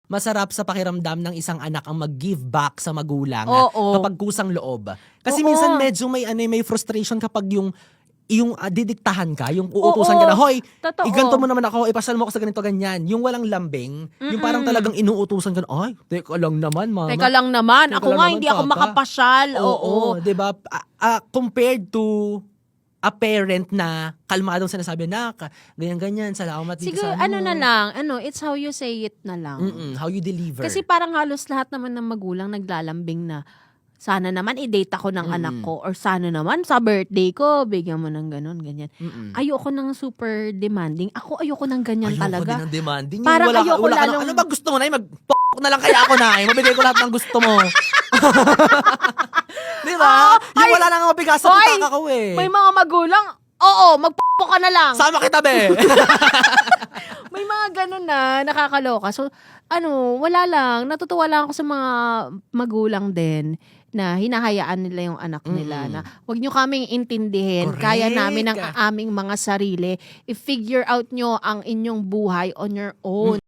masarap sa pakiramdam ng isang anak ang mag-give back sa magulang Oo. kapag kusang loob. Kasi Oo. minsan medyo may frustration kapag yung didiktahan ka, yung uutusan ka na, hoy, Totoo. iganto mo naman ako, ipasal mo ako sa ganito, ganyan. Yung walang lambing, yung parang talagang inuutusan ka na, ay, teka lang naman, mama. Teka lang naman, Teka ako lang nga naman, hindi ako papa. makapasyal. Oo. Diba? Compared to a parent na kalmadong sinasabi na, ganyan-ganyan, salamat dito Siguro, sa na lang, it's how you say it na lang. How you deliver. Kasi parang halos lahat naman ng magulang naglalambing na, sana naman i-date ako ng anak ko, or sana naman sa birthday ko, bigyan mo ng ganun, ganyan. Ayoko ng super demanding. Ako ayoko ng ganyan talaga. Ayoko din ng demanding. Parang wala ayoko ka lalong- ano ba gusto mo na? Na lang kaya ako na. Mabigay ko lahat ng gusto mo. Di ba? Yung wala nang mabigasan ng Hoy! kakakaw eh. May mga magulang, oo, ka na lang. Sama kita, be. May mga ganun na nakakaloka. So, wala lang. Natutuwa lang ako sa mga magulang din na hinahayaan nila yung anak nila na wag nyo kaming intindihin. Correct. Kaya namin ang aming mga sarili. I-figure out nyo ang inyong buhay on your own.